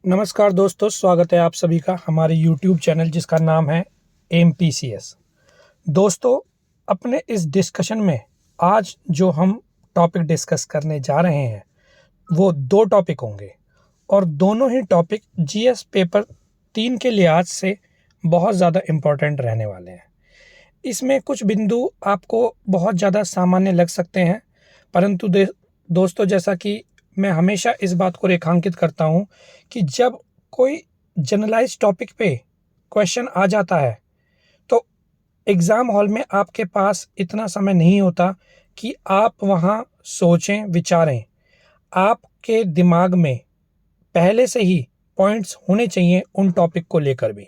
नमस्कार दोस्तों, स्वागत है आप सभी का हमारे YouTube चैनल जिसका नाम है MPCS। दोस्तों, अपने इस डिस्कशन में आज जो हम टॉपिक डिस्कस करने जा रहे हैं वो दो टॉपिक होंगे और दोनों ही टॉपिक जीएस पेपर 3 के लिहाज से बहुत ज़्यादा इम्पोर्टेंट रहने वाले हैं। इसमें कुछ बिंदु आपको बहुत ज़्यादा सामान्य लग सकते हैं, परंतु दोस्तों, जैसा कि मैं हमेशा इस बात को रेखांकित करता हूँ कि जब कोई जनरलाइज टॉपिक पे क्वेश्चन आ जाता है तो एग्ज़ाम हॉल में आपके पास इतना समय नहीं होता कि आप वहाँ सोचें, विचारें। आपके दिमाग में पहले से ही पॉइंट्स होने चाहिए उन टॉपिक को लेकर भी।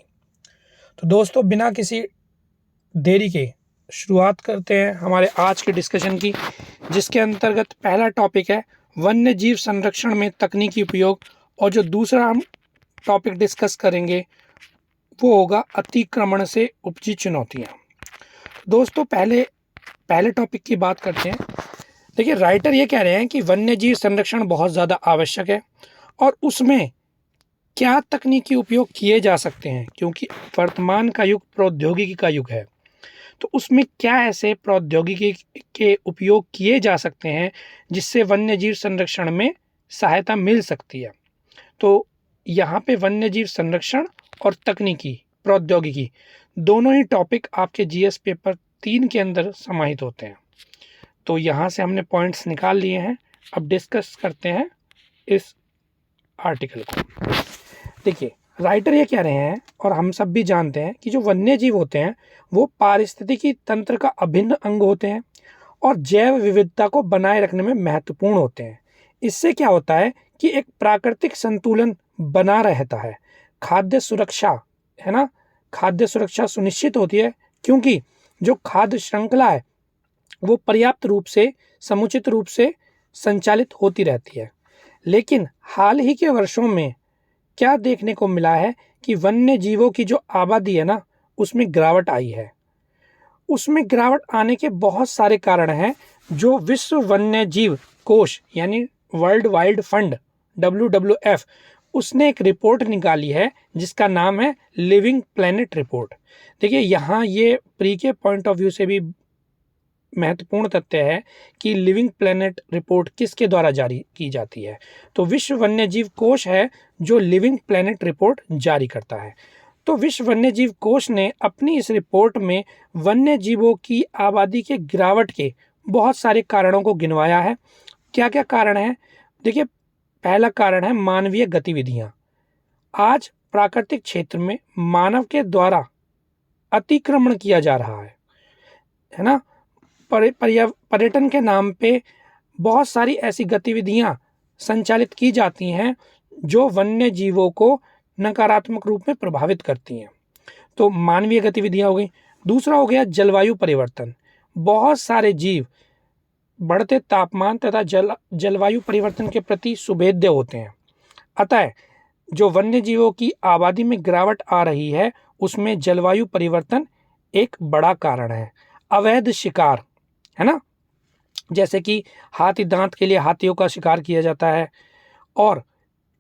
तो दोस्तों, बिना किसी देरी के शुरुआत करते हैं हमारे आज के डिस्कशन की, जिसके अंतर्गत पहला टॉपिक है वन्य जीव संरक्षण में तकनीकी उपयोग, और जो दूसरा हम टॉपिक डिस्कस करेंगे वो होगा अतिक्रमण से उपजी चुनौतियाँ। दोस्तों, पहले टॉपिक की बात करते हैं। देखिए, राइटर ये कह रहे हैं कि वन्य जीव संरक्षण बहुत ज़्यादा आवश्यक है और उसमें क्या तकनीकी उपयोग किए जा सकते हैं, क्योंकि वर्तमान का युग प्रौद्योगिकी का युग है। तो उसमें क्या ऐसे प्रौद्योगिकी के उपयोग किए जा सकते हैं जिससे वन्यजीव संरक्षण में सहायता मिल सकती है। तो यहाँ पे वन्यजीव संरक्षण और तकनीकी प्रौद्योगिकी दोनों ही टॉपिक आपके जीएस पेपर 3 के अंदर समाहित होते हैं। तो यहाँ से हमने पॉइंट्स निकाल लिए हैं। अब डिस्कस करते हैं इस आर्टिकल को। देखिए, राइटर ये कह रहे हैं और हम सब भी जानते हैं कि जो वन्य जीव होते हैं वो पारिस्थितिकी तंत्र का अभिन्न अंग होते हैं और जैव विविधता को बनाए रखने में महत्वपूर्ण होते हैं। इससे क्या होता है कि एक प्राकृतिक संतुलन बना रहता है, खाद्य सुरक्षा, है ना, खाद्य सुरक्षा सुनिश्चित होती है, क्योंकि जो खाद्य श्रृंखला है वो पर्याप्त रूप से, समुचित रूप से संचालित होती रहती है। लेकिन हाल ही के वर्षों में क्या देखने को मिला है कि वन्य जीवों की जो आबादी है ना, उसमें गिरावट आई है। उसमें गिरावट आने के बहुत सारे कारण हैं, जो विश्व वन्य जीव कोष यानी वर्ल्ड वाइल्ड फंड WWF उसने एक रिपोर्ट निकाली है जिसका नाम है लिविंग प्लेनेट रिपोर्ट। देखिए, यहाँ ये प्री के पॉइंट ऑफ व्यू से भी महत्वपूर्ण तथ्य है कि लिविंग प्लेनेट रिपोर्ट किसके द्वारा जारी की जाती है। तो विश्व वन्यजीव कोष है जो लिविंग प्लेनेट रिपोर्ट जारी करता है। तो विश्व वन्यजीव कोष ने अपनी इस रिपोर्ट में वन्य जीवों की आबादी के गिरावट के बहुत सारे कारणों को गिनवाया है। क्या क्या कारण है? देखिए, पहला कारण है मानवीय गतिविधियां। आज प्राकृतिक क्षेत्र में मानव के द्वारा अतिक्रमण किया जा रहा है ना। पर्यटन के नाम पे बहुत सारी ऐसी गतिविधियां संचालित की जाती हैं जो वन्य जीवों को नकारात्मक रूप में प्रभावित करती हैं। तो मानवीय गतिविधियां हो गई। दूसरा हो गया जलवायु परिवर्तन। बहुत सारे जीव बढ़ते तापमान तथा जलवायु परिवर्तन के प्रति सुभेद्य होते हैं। अतः जो वन्य जीवों की आबादी में गिरावट आ रही है उसमें जलवायु परिवर्तन एक बड़ा कारण है। अवैध शिकार, है ना, जैसे कि हाथी दांत के लिए हाथियों का शिकार किया जाता है और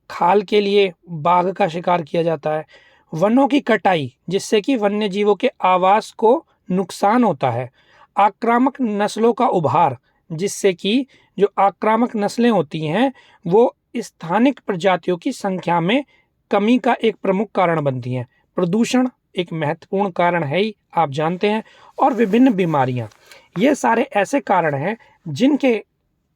खाल के लिए बाघ का शिकार किया जाता है। वनों की कटाई जिससे कि वन्य जीवों के आवास को नुकसान होता है। आक्रामक नस्लों का उभार जिससे कि जो आक्रामक नस्लें होती हैं वो स्थानिक प्रजातियों की संख्या में कमी का एक प्रमुख कारण बनती हैं। प्रदूषण एक महत्वपूर्ण कारण है ही, आप जानते हैं, और विभिन्न बीमारियां, ये सारे ऐसे कारण हैं जिनके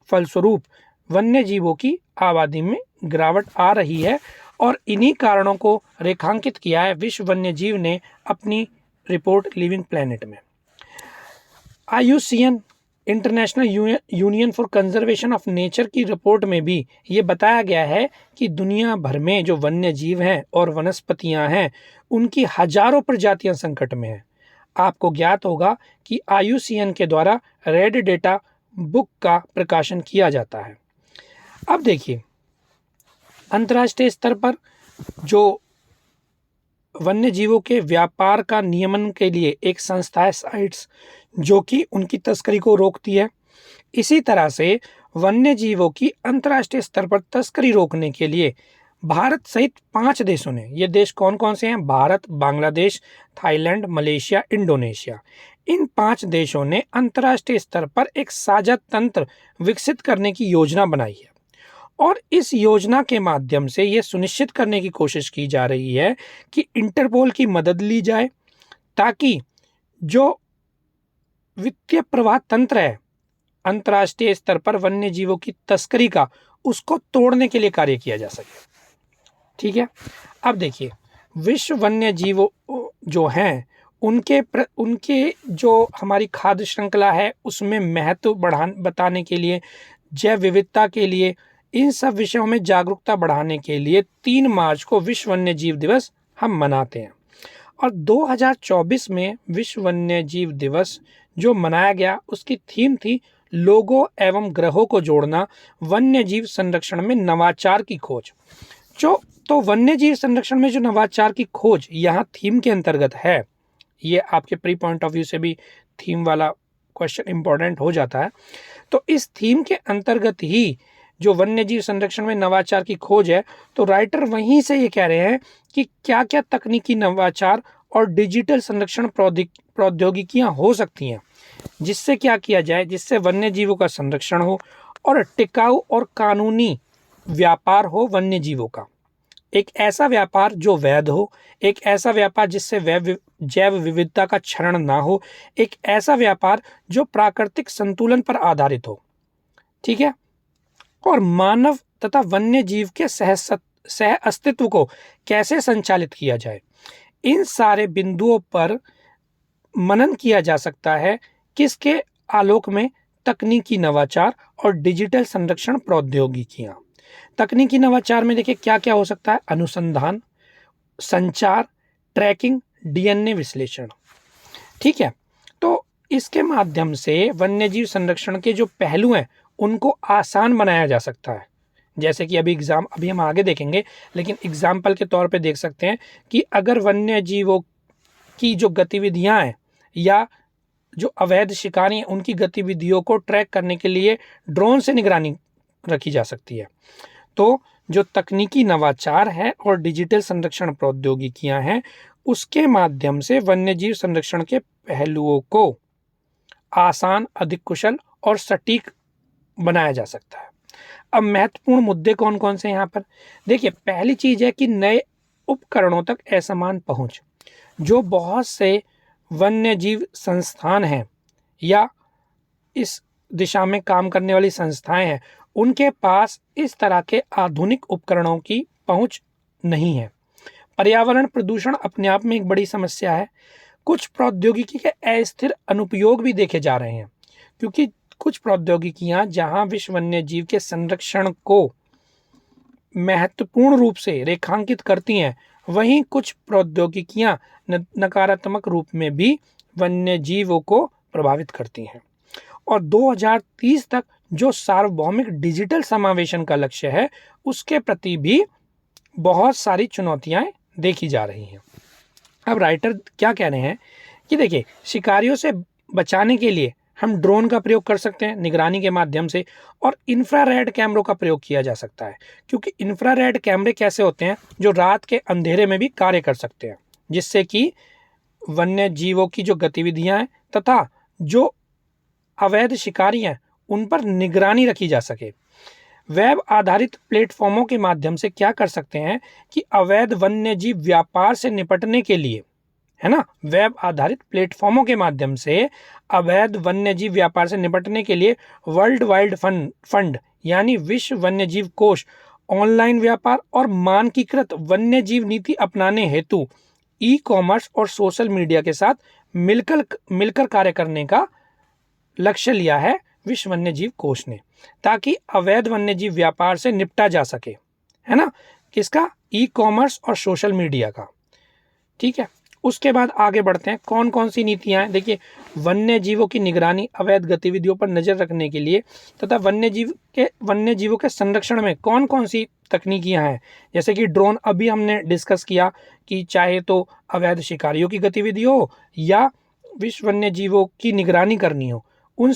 फलस्वरूप वन्य जीवों की आबादी में गिरावट आ रही है। और इन्हीं कारणों को रेखांकित किया है विश्व वन्य जीव ने अपनी रिपोर्ट लिविंग प्लेनेट में। IUCN international union for conservation of nature की रिपोर्ट में भी ये बताया गया है कि दुनिया भर में जो वन्य जीव हैं और वनस्पतियां हैं उनकी हजारों प्रजातियां संकट में हैं। आपको ज्ञात होगा कि IUCN के द्वारा रेड डेटा बुक का प्रकाशन किया जाता है। अब देखिए, अंतर्राष्ट्रीय स्तर पर जो वन्य जीवों के व्यापार का नियमन के लिए एक संस्था है साइट्स, जो कि उनकी तस्करी को रोकती है। इसी तरह से वन्य जीवों की अंतर्राष्ट्रीय स्तर पर तस्करी रोकने के लिए भारत सहित 5 देशों ने, ये देश कौन कौन से हैं? Bharat, Bangladesh, Thailand, Malaysia, Indonesia. इन 5 देशों ने अंतर्राष्ट्रीय स्तर पर एक साझा तंत्र विकसित करने की योजना बनाई है और इस योजना के माध्यम से ये सुनिश्चित करने की कोशिश की जा रही है कि इंटरपोल की मदद ली जाए ताकि जो वित्तीय प्रवाह तंत्र है अंतर्राष्ट्रीय स्तर पर वन्य जीवों की तस्करी का, उसको तोड़ने के लिए कार्य किया जा सके। ठीक है, अब देखिए विश्व वन्य जीव जो हैं उनके जो हमारी खाद्य श्रृंखला है उसमें महत्व बताने के लिए, जैव विविधता के लिए, इन सब विषयों में जागरूकता बढ़ाने के लिए 3 मार्च को विश्व वन्य जीव दिवस हम मनाते हैं। और 2024 में विश्व वन्य जीव दिवस जो मनाया गया उसकी थीम थी लोगों एवं ग्रहों को जोड़ना, वन्य जीव संरक्षण में नवाचार की खोज। तो वन्य जीव संरक्षण में जो नवाचार की खोज यहाँ थीम के अंतर्गत है, ये आपके प्री पॉइंट ऑफ व्यू से भी थीम वाला क्वेश्चन इंपॉर्टेंट हो जाता है। तो इस थीम के अंतर्गत ही जो वन्य जीव संरक्षण में नवाचार की खोज है, तो राइटर वहीं से ये कह रहे हैं कि क्या क्या तकनीकी नवाचार और डिजिटल संरक्षण प्रौद्योगिकियां हो सकती हैं जिससे क्या किया जाए, जिससे वन्य जीवों का संरक्षण हो और टिकाऊ और कानूनी व्यापार हो वन्य जीवों का। एक ऐसा व्यापार जो वैध हो, एक ऐसा व्यापार जिससे जैव विविधता का क्षरण ना हो, एक ऐसा व्यापार जो प्राकृतिक संतुलन पर आधारित हो। ठीक है, और मानव तथा वन्य जीव के सह अस्तित्व को कैसे संचालित किया जाए, इन सारे बिंदुओं पर मनन किया जा सकता है। किसके आलोक में? तकनीकी नवाचार और डिजिटल संरक्षण प्रौद्योगिकियां। तकनीकी नवाचार में देखिए क्या क्या हो सकता है? अनुसंधान, संचार, ट्रैकिंग, डीएनए विश्लेषण। ठीक है, तो इसके माध्यम से वन्यजीव संरक्षण के जो पहलू हैं उनको आसान बनाया जा सकता है। जैसे कि अभी हम आगे देखेंगे, लेकिन एग्जाम्पल के तौर पे देख सकते हैं कि अगर वन्य जीवों की जो गतिविधियां हैं या जो अवैध शिकारी हैं उनकी गतिविधियों को ट्रैक करने के लिए ड्रोन से निगरानी रखी जा सकती है। तो जो तकनीकी नवाचार है और डिजिटल संरक्षण प्रौद्योगिकियां हैं उसके माध्यम से वन्यजीव संरक्षण के पहलुओं को आसान, अधिक कुशल और सटीक बनाया जा सकता है। अब महत्वपूर्ण मुद्दे कौन कौन से यहाँ पर देखिए, पहली चीज है कि नए उपकरणों तक असमान पहुंच। जो बहुत से वन्य जीव संस्थान हैं या इस दिशा में काम करने वाली संस्थाएं हैं, उनके पास इस तरह के आधुनिक उपकरणों की पहुंच नहीं है। पर्यावरण प्रदूषण अपने आप में एक बड़ी समस्या है। कुछ प्रौद्योगिकी के अस्थिर अनुप्रयोग भी देखे जा रहे हैं, क्योंकि कुछ प्रौद्योगिकियां जहां विश्व वन्य जीव के संरक्षण को महत्वपूर्ण रूप से रेखांकित करती हैं, वहीं कुछ प्रौद्योगिकियां नकारात्मक रूप में भी वन्य जीवों को प्रभावित करती हैं। और 2030 तक जो सार्वभौमिक डिजिटल समावेशन का लक्ष्य है उसके प्रति भी बहुत सारी चुनौतियां देखी जा रही हैं। अब राइटर क्या कह रहे हैं कि देखिए, शिकारियों से बचाने के लिए हम ड्रोन का प्रयोग कर सकते हैं निगरानी के माध्यम से, और इंफ्रारेड कैमरों का प्रयोग किया जा सकता है, क्योंकि इंफ्रारेड कैमरे कैसे होते हैं जो रात के अंधेरे में भी कार्य कर सकते हैं, जिससे कि वन्य जीवों की जो गतिविधियां हैं तथा जो अवैध शिकारी हैं उन पर निगरानी रखी जा सके। वेब आधारित प्लेटफॉर्मों के माध्यम से क्या कर सकते हैं कि अवैध वन्य जीव व्यापार से निपटने के लिए, है ना, वेब आधारित प्लेटफॉर्मों के माध्यम से अवैध वन्यजीव व्यापार से निपटने के लिए वर्ल्ड वाइड फंड यानी विश्व वन्यजीव कोष ऑनलाइन व्यापार और मानकीकृत वन्यजीव नीति अपनाने हेतु ई-कॉमर्स और सोशल मीडिया के साथ मिलकर कार्य करने का लक्ष्य लिया है विश्व वन्यजीव कोष ने, ताकि अवैध वन्यजीव व्यापार से निपटा जा सके, है ना, किसका? ई-कॉमर्स और सोशल मीडिया का। ठीक है, उसके बाद आगे बढ़ते हैं। कौन कौन सी नीतियां हैं? देखिए, वन्य जीवों की निगरानी, अवैध गतिविधियों पर नजर रखने के लिए तथा वन्य जीवों के संरक्षण में कौन कौन सी तकनीकियां हैं, जैसे कि ड्रोन अभी हमने डिस्कस किया कि चाहे तो अवैध शिकारियों की गतिविधि हो या विश्व वन्य जीवों की निगरानी करनी हो, उन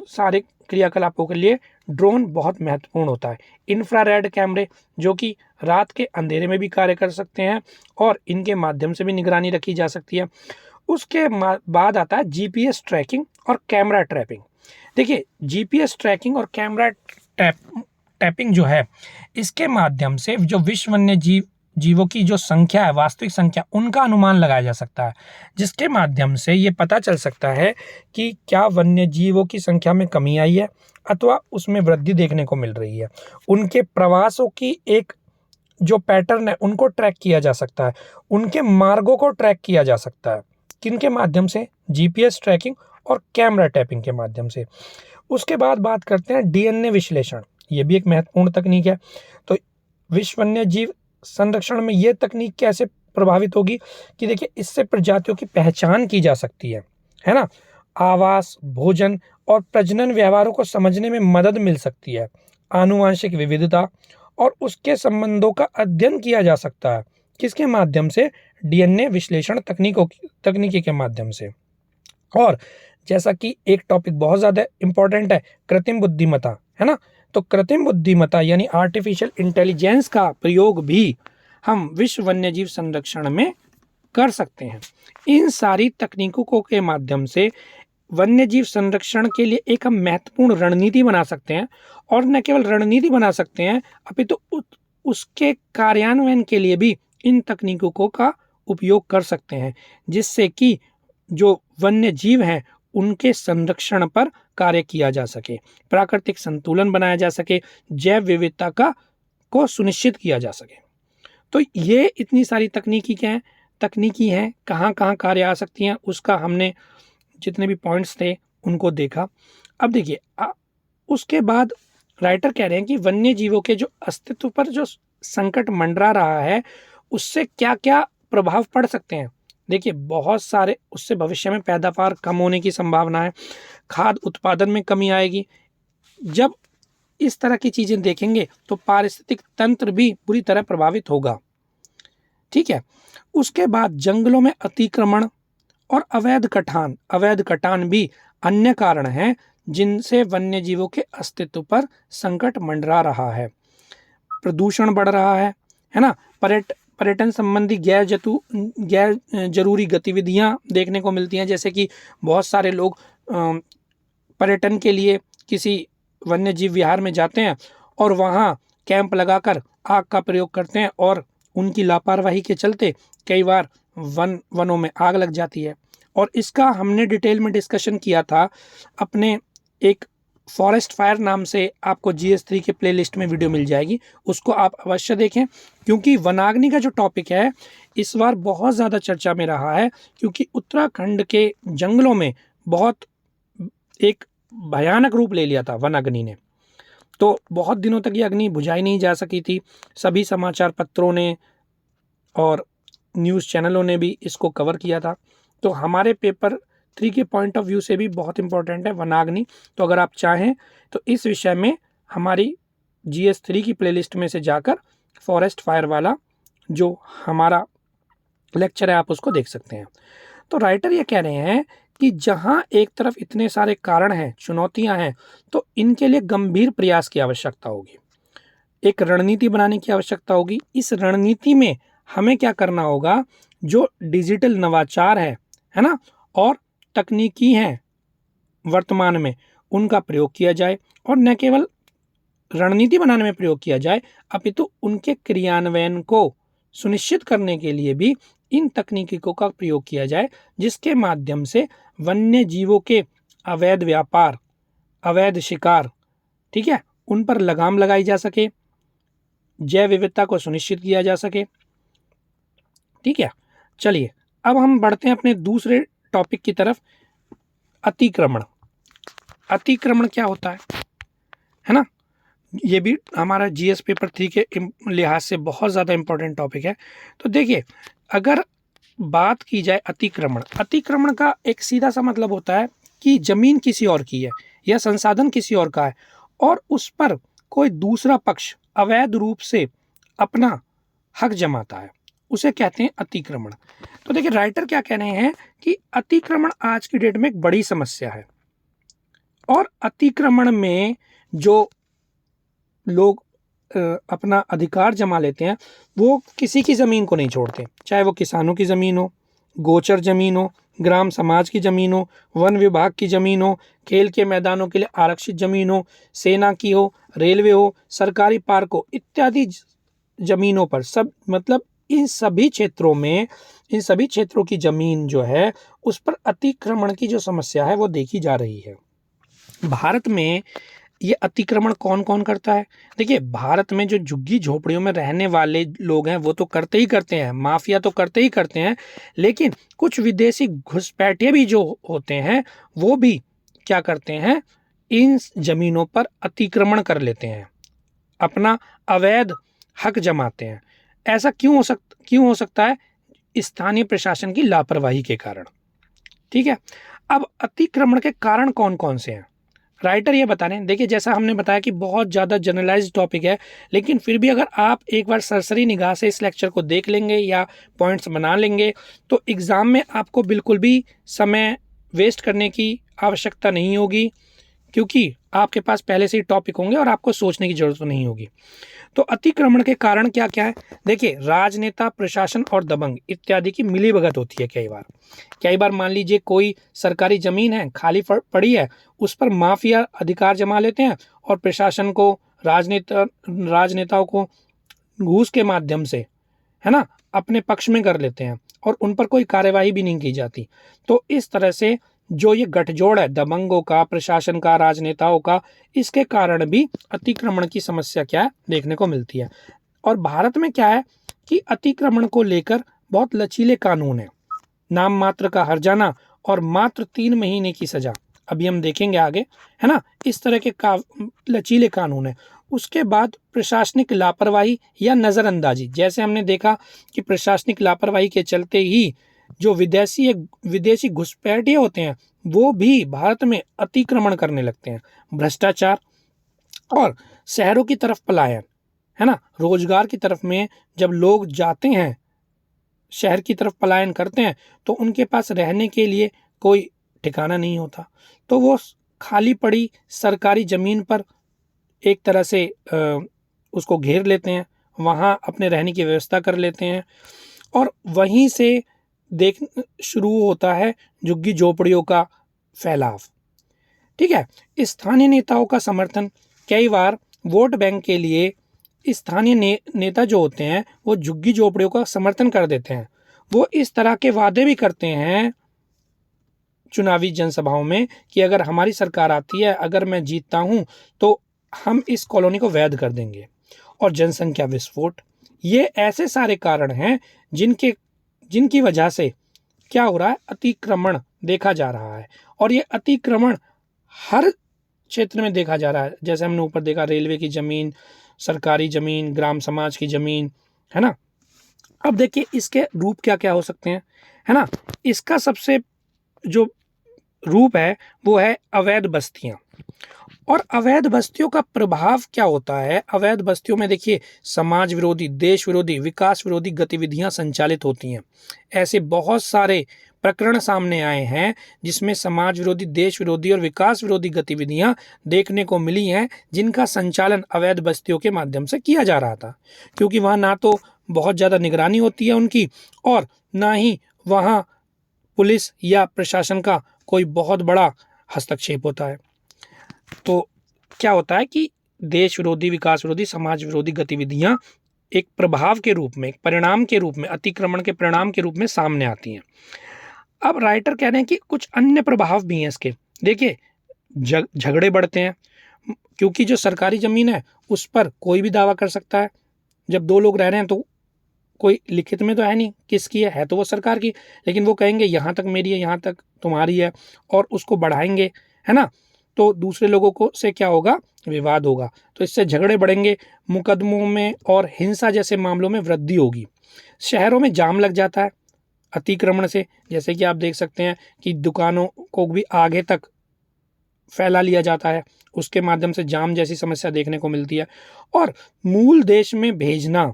सारे क्रियाकलापों के लिए ड्रोन बहुत महत्वपूर्ण होता है। इंफ्रारेड कैमरे जो कि रात के अंधेरे में भी कार्य कर सकते हैं और इनके माध्यम से भी निगरानी रखी जा सकती है। उसके बाद आता है जीपीएस ट्रैकिंग और कैमरा ट्रैपिंग। देखिए, जीपीएस ट्रैकिंग और कैमरा टैपिंग जो है, इसके माध्यम से जो विश्व वन्य जीवों की जो संख्या है, वास्तविक संख्या, उनका अनुमान लगाया जा सकता है, जिसके माध्यम से ये पता चल सकता है कि क्या वन्य जीवों की संख्या में कमी आई है अथवा उसमें वृद्धि देखने को मिल रही है। उनके प्रवासों की एक जो पैटर्न है उनको ट्रैक किया जा सकता है, उनके मार्गों को ट्रैक किया जा सकता है। किनके माध्यम से? जीपीएस ट्रैकिंग और कैमरा टैपिंग के माध्यम से। उसके बाद बात करते हैं डीएनए विश्लेषण। ये भी एक महत्वपूर्ण तकनीक है। तो विश्व वन्य जीव संरक्षण में ये तकनीक कैसे प्रभावित होगी कि देखिए, इससे प्रजातियों की पहचान की जा सकती है ना। आवास, भोजन और प्रजनन व्यवहारों को समझने में मदद मिल सकती है। आनुवांशिक विविधता और उसके संबंधों का अध्ययन किया जा सकता है। किसके माध्यम से? डीएनए विश्लेषण तकनीकी के माध्यम से। और जैसा कि एक टॉपिक बहुत ज़्यादा इंपॉर्टेंट है, कृत्रिम बुद्धिमत्ता, है ना। तो कृत्रिम बुद्धिमत्ता यानी आर्टिफिशियल इंटेलिजेंस का प्रयोग भी हम विश्व वन्यजीव संरक्षण में कर सकते हैं। इन सारी तकनीकों के माध्यम से वन्यजीव संरक्षण के लिए एक हम महत्वपूर्ण रणनीति बना सकते हैं, और न केवल रणनीति बना सकते हैं अपितु उसके कार्यान्वयन के लिए भी इन तकनीकों का उपयोग कर सकते हैं, जिससे कि जो वन्य जीव हैं उनके संरक्षण पर कार्य किया जा सके, प्राकृतिक संतुलन बनाया जा सके, जैव विविधता को सुनिश्चित किया जा सके। तो ये इतनी सारी तकनीकी हैं, कहाँ कहाँ कार्य आ सकती हैं, उसका हमने जितने भी पॉइंट्स थे उनको देखा। अब देखिए, उसके बाद राइटर कह रहे हैं कि वन्य जीवों के जो अस्तित्व पर जो संकट मंडरा रहा है उससे क्या क्या प्रभाव पड़ सकते हैं। देखिए, बहुत सारे उससे भविष्य में पैदावार कम होने की संभावना है, खाद्य उत्पादन में कमी आएगी। जब इस तरह की चीजें देखेंगे तो पारिस्थितिक तंत्र भी बुरी तरह प्रभावित होगा। ठीक है। उसके बाद जंगलों में अतिक्रमण और अवैध कटान भी अन्य कारण हैं जिनसे वन्य जीवों के अस्तित्व पर संकट मंडरा रहा है। प्रदूषण बढ़ रहा है ना। पर्यटन संबंधी गैर जरूरी गतिविधियां देखने को मिलती हैं, जैसे कि बहुत सारे लोग पर्यटन के लिए किसी वन्य जीव विहार में जाते हैं और वहां कैंप लगाकर आग का प्रयोग करते हैं, और उनकी लापरवाही के चलते कई बार वनों में आग लग जाती है। और इसका हमने डिटेल में डिस्कशन किया था अपने एक फॉरेस्ट फायर नाम से, आपको GS3 के प्लेलिस्ट में वीडियो मिल जाएगी, उसको आप अवश्य देखें, क्योंकि वनाग्नि का जो टॉपिक है इस बार बहुत ज़्यादा चर्चा में रहा है, क्योंकि उत्तराखंड के जंगलों में बहुत एक भयानक रूप ले लिया था वनाग्नि ने। तो बहुत दिनों तक ये अग्नि बुझाई नहीं जा सकी थी। सभी समाचार पत्रों ने और न्यूज़ चैनलों ने भी इसको कवर किया था। तो हमारे पेपर 3 के पॉइंट ऑफ व्यू से भी बहुत इंपॉर्टेंट है वनाग्नि। तो अगर आप चाहें तो इस विषय में हमारी GS3 की प्लेलिस्ट में से जाकर फॉरेस्ट फायर वाला जो हमारा लेक्चर है आप उसको देख सकते हैं। तो राइटर ये कह रहे हैं कि जहां एक तरफ इतने सारे कारण हैं, चुनौतियां हैं, तो इनके लिए गंभीर प्रयास की आवश्यकता होगी, एक रणनीति बनाने की आवश्यकता होगी। इस रणनीति में हमें क्या करना होगा, जो डिजिटल नवाचार है ना, और तकनीकी हैं वर्तमान में, उनका प्रयोग किया जाए, और न केवल रणनीति बनाने में प्रयोग किया जाए अपितु उनके क्रियान्वयन को सुनिश्चित करने के लिए भी इन तकनीकों का प्रयोग किया जाए, जिसके माध्यम से वन्य जीवों के अवैध व्यापार, अवैध शिकार, ठीक है, उन पर लगाम लगाई जा सके, जैव विविधता को सुनिश्चित किया जा सके। ठीक है। चलिए अब हम बढ़ते हैं अपने दूसरे टॉपिक की तरफ, अतिक्रमण। अतिक्रमण क्या होता है ना। ये भी हमारा GS पेपर 3 के लिहाज से बहुत ज़्यादा इंपॉर्टेंट टॉपिक है। तो देखिए, अगर बात की जाए अतिक्रमण का एक सीधा सा मतलब होता है कि जमीन किसी और की है या संसाधन किसी और का है और उस पर कोई दूसरा पक्ष अवैध रूप से अपना हक जमाता है, उसे कहते हैं अतिक्रमण। तो देखिए, राइटर क्या कह रहे हैं कि अतिक्रमण आज की डेट में एक बड़ी समस्या है, और अतिक्रमण में जो लोग अपना अधिकार जमा लेते हैं वो किसी की ज़मीन को नहीं छोड़ते, चाहे वो किसानों की ज़मीन हो, गोचर ज़मीन हो, ग्राम समाज की ज़मीन हो, वन विभाग की ज़मीन हो, खेल के मैदानों के लिए आरक्षित ज़मीन हो, सेना की हो, रेलवे हो, सरकारी पार्क हो, इत्यादि ज़मीनों पर सब मतलब इन सभी क्षेत्रों में, इन सभी क्षेत्रों की ज़मीन जो है उस पर अतिक्रमण की जो समस्या है वो देखी जा रही है। भारत में ये अतिक्रमण कौन कौन करता है? देखिए, भारत में जो झुग्गी झोपड़ियों में रहने वाले लोग हैं वो तो करते ही करते हैं, माफिया तो करते ही करते हैं, लेकिन कुछ विदेशी घुसपैठिए भी जो होते हैं वो भी क्या करते हैं, इन जमीनों पर अतिक्रमण कर लेते हैं, अपना अवैध हक जमाते हैं। ऐसा क्यों हो सकता है? स्थानीय प्रशासन की लापरवाही के कारण। ठीक है, अब अतिक्रमण के कारण कौन कौन से हैं, राइटर ये बता रहे हैं। देखिए, जैसा हमने बताया कि बहुत ज़्यादा जनरलाइज्ड टॉपिक है, लेकिन फिर भी अगर आप एक बार सरसरी निगाह से इस लेक्चर को देख लेंगे या पॉइंट्स बना लेंगे तो एग्ज़ाम में आपको बिल्कुल भी समय वेस्ट करने की आवश्यकता नहीं होगी, क्योंकि आपके पास पहले से ही टॉपिक होंगे और आपको सोचने की ज़रूरत नहीं होगी। तो अतिक्रमण के कारण क्या क्या है? देखिए, राजनेता, प्रशासन और दबंग इत्यादि की मिलीभगत होती है। कई बार मान लीजिए कोई सरकारी जमीन है खाली पड़ी है, उस पर माफिया अधिकार जमा लेते हैं और प्रशासन को, राजनेताओं को घूस के माध्यम से, है ना, अपने पक्ष में कर लेते हैं और उन पर कोई कार्यवाही भी नहीं की जाती। तो इस तरह से जो ये गठजोड़ है दबंगों का, प्रशासन का, राजनेताओं का, इसके कारण भी अतिक्रमण की समस्या क्या है देखने को मिलती है। और भारत में क्या है कि अतिक्रमण को लेकर बहुत लचीले कानून है, नाम मात्र का हर्जाना और मात्र 3 महीने की सजा। अभी हम देखेंगे आगे, है ना, इस तरह के लचीले कानून है। उसके बाद प्रशासनिक लापरवाही या नज़रअंदाजी, जैसे हमने देखा कि प्रशासनिक लापरवाही के चलते ही जो विदेशी घुसपैठिए होते हैं वो भी भारत में अतिक्रमण करने लगते हैं। भ्रष्टाचार और शहरों की तरफ पलायन, है ना, रोजगार की तरफ में जब लोग जाते हैं, शहर की तरफ पलायन करते हैं, तो उनके पास रहने के लिए कोई ठिकाना नहीं होता, तो वो खाली पड़ी सरकारी ज़मीन पर एक तरह से उसको घेर लेते हैं, वहाँ अपने रहने की व्यवस्था कर लेते हैं और वहीं से देख शुरू होता है झुग्गी झोपड़ियों का फैलाव। ठीक है, स्थानीय नेताओं का समर्थन, कई बार वोट बैंक के लिए स्थानीय नेता जो होते हैं वो झुग्गी झोपड़ियों का समर्थन कर देते हैं। वो इस तरह के वादे भी करते हैं चुनावी जनसभाओं में कि अगर हमारी सरकार आती है, अगर मैं जीतता हूं तो हम इस कॉलोनी को वैध कर देंगे। और जनसंख्या विस्फोट, ये ऐसे सारे कारण हैं जिनकी वजह से क्या हो रहा है, अतिक्रमण देखा जा रहा है। और ये अतिक्रमण हर क्षेत्र में देखा जा रहा है, जैसे हमने ऊपर देखा, रेलवे की ज़मीन, सरकारी ज़मीन, ग्राम समाज की ज़मीन, है ना। अब देखिए इसके रूप क्या क्या हो सकते हैं, है ना। इसका सबसे जो रूप है वो है अवैध बस्तियां। और अवैध बस्तियों का प्रभाव क्या होता है? अवैध बस्तियों में देखिए समाज विरोधी, देश विरोधी, विकास विरोधी गतिविधियां संचालित होती हैं। ऐसे बहुत सारे प्रकरण सामने आए हैं जिसमें समाज विरोधी, देश विरोधी और विकास विरोधी गतिविधियां देखने को मिली हैं, जिनका संचालन अवैध बस्तियों के माध्यम से किया जा रहा था, क्योंकि वहाँ ना तो बहुत ज़्यादा निगरानी होती है उनकी और ना ही वहाँ पुलिस या प्रशासन का कोई बहुत बड़ा हस्तक्षेप होता है। तो क्या होता है कि देश विरोधी, विकास विरोधी, समाज विरोधी गतिविधियां एक प्रभाव के रूप में, एक परिणाम के रूप में, अतिक्रमण के परिणाम के रूप में सामने आती हैं। अब राइटर कह रहे हैं कि कुछ अन्य प्रभाव भी हैं इसके। देखिए, झगड़े बढ़ते हैं, क्योंकि जो सरकारी ज़मीन है उस पर कोई भी दावा कर सकता है। जब दो लोग रह रहे हैं तो कोई लिखित में तो है नहीं किसकी है तो वो सरकार की, लेकिन वो कहेंगे यहाँ तक मेरी है, यहाँ तक तुम्हारी है, और उसको बढ़ाएंगे, है ना। तो दूसरे लोगों को से क्या होगा, विवाद होगा, तो इससे झगड़े बढ़ेंगे, मुकदमों में और हिंसा जैसे मामलों में वृद्धि होगी। शहरों में जाम लग जाता है अतिक्रमण से, जैसे कि आप देख सकते हैं कि दुकानों को भी आगे तक फैला लिया जाता है, उसके माध्यम से जाम जैसी समस्या देखने को मिलती है। और मूल देश में भेजना,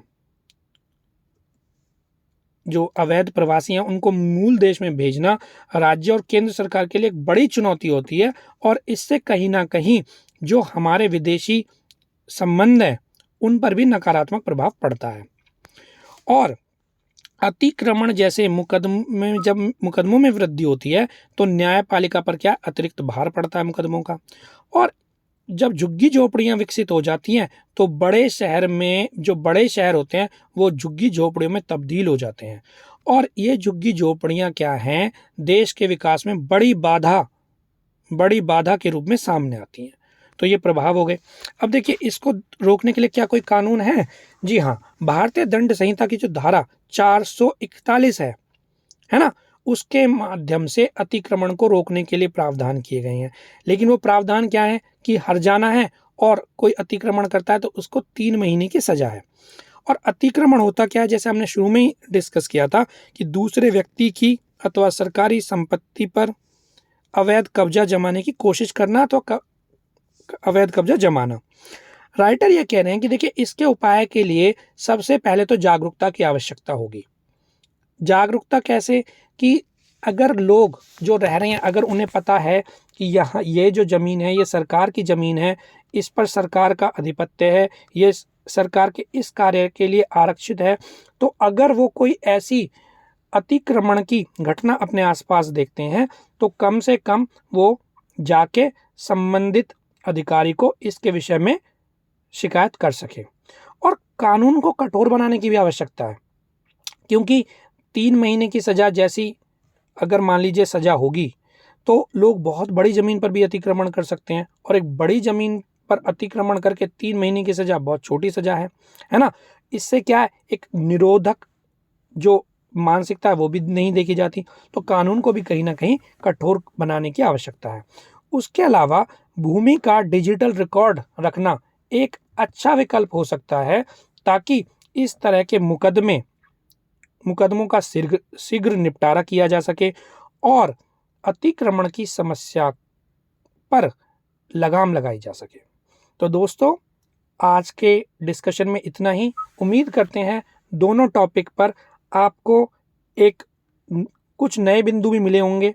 जो अवैध प्रवासी हैं उनको मूल देश में भेजना राज्य और केंद्र सरकार के लिए एक बड़ी चुनौती होती है, और इससे कहीं ना कहीं जो हमारे विदेशी संबंध हैं उन पर भी नकारात्मक प्रभाव पड़ता है। और अतिक्रमण जैसे मुकदमों में वृद्धि होती है तो न्यायपालिका पर क्या अतिरिक्त भार पड़ता है मुकदमों का। और जब झुग्गी झोपड़ियां विकसित हो जाती हैं तो बड़े शहर में जो बड़े शहर होते हैं वो झुग्गी झोपड़ियों में तब्दील हो जाते हैं। और ये झुग्गी झोपड़ियां क्या हैं, देश के विकास में बड़ी बाधा के रूप में सामने आती हैं। तो ये प्रभाव हो गए। अब देखिए, इसको रोकने के लिए क्या कोई कानून है? जी हाँ, भारतीय दंड संहिता की जो धारा 441 है ना, उसके माध्यम से अतिक्रमण को रोकने के लिए प्रावधान किए गए हैं। लेकिन वो प्रावधान क्या है कि हर्जाना है और कोई अतिक्रमण करता है तो उसको 3 महीने की सजा है। और अतिक्रमण होता क्या है, जैसे हमने शुरू में ही डिस्कस किया था कि दूसरे व्यक्ति की अथवा सरकारी संपत्ति पर अवैध कब्जा जमाने की कोशिश करना, तो अवैध कब्जा जमाना। राइटर ये कह रहे हैं कि देखिए, इसके उपाय के लिए सबसे पहले तो जागरूकता की आवश्यकता होगी। जागरूकता कैसे? कि अगर लोग जो रह रहे हैं, अगर उन्हें पता है कि यहाँ ये जो ज़मीन है ये सरकार की ज़मीन है, इस पर सरकार का आधिपत्य है, ये सरकार के इस कार्य के लिए आरक्षित है, तो अगर वो कोई ऐसी अतिक्रमण की घटना अपने आसपास देखते हैं तो कम से कम वो जाके संबंधित अधिकारी को इसके विषय में शिकायत कर सके। और कानून को कठोर बनाने की भी आवश्यकता है, क्योंकि 3 महीने की सज़ा जैसी अगर मान लीजिए सज़ा होगी तो लोग बहुत बड़ी ज़मीन पर भी अतिक्रमण कर सकते हैं। और एक बड़ी ज़मीन पर अतिक्रमण करके 3 महीने की सज़ा बहुत छोटी सज़ा है ना। इससे क्या है, एक निरोधक जो मानसिकता है वो भी नहीं देखी जाती। तो कानून को भी कहीं ना कहीं कठोर बनाने की आवश्यकता है। उसके अलावा भूमि का डिजिटल रिकॉर्ड रखना एक अच्छा विकल्प हो सकता है, ताकि इस तरह के मुकदमों का शीघ्र निपटारा किया जा सके और अतिक्रमण की समस्या पर लगाम लगाई जा सके। तो दोस्तों, आज के डिस्कशन में इतना ही। उम्मीद करते हैं दोनों टॉपिक पर आपको कुछ नए बिंदु भी मिले होंगे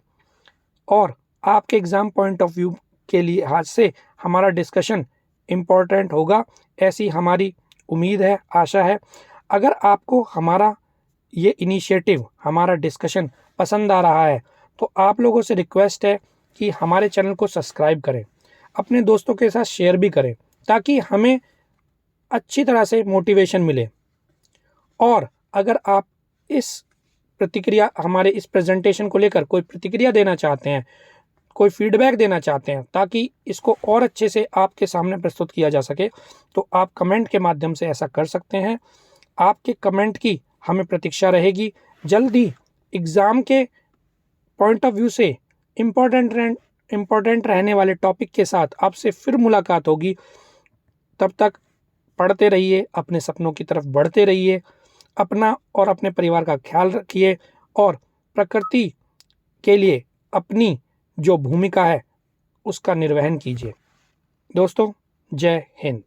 और आपके एग्ज़ाम पॉइंट ऑफ व्यू के लिहाज से हमारा डिस्कशन इम्पोर्टेंट होगा, ऐसी हमारी उम्मीद है, आशा है। अगर आपको हमारा ये इनिशिएटिव, हमारा डिस्कशन पसंद आ रहा है तो आप लोगों से रिक्वेस्ट है कि हमारे चैनल को सब्सक्राइब करें, अपने दोस्तों के साथ शेयर भी करें, ताकि हमें अच्छी तरह से मोटिवेशन मिले। और अगर आप हमारे इस प्रेजेंटेशन को लेकर कोई प्रतिक्रिया देना चाहते हैं, कोई फीडबैक देना चाहते हैं, ताकि इसको और अच्छे से आपके सामने प्रस्तुत किया जा सके, तो आप कमेंट के माध्यम से ऐसा कर सकते हैं। आपके कमेंट की हमें प्रतीक्षा रहेगी। जल्दी एग्ज़ाम के पॉइंट ऑफ व्यू से इम्पोर्टेंट रहने वाले टॉपिक के साथ आपसे फिर मुलाकात होगी। तब तक पढ़ते रहिए, अपने सपनों की तरफ बढ़ते रहिए, अपना और अपने परिवार का ख्याल रखिए और प्रकृति के लिए अपनी जो भूमिका है उसका निर्वहन कीजिए। दोस्तों, जय हिंद।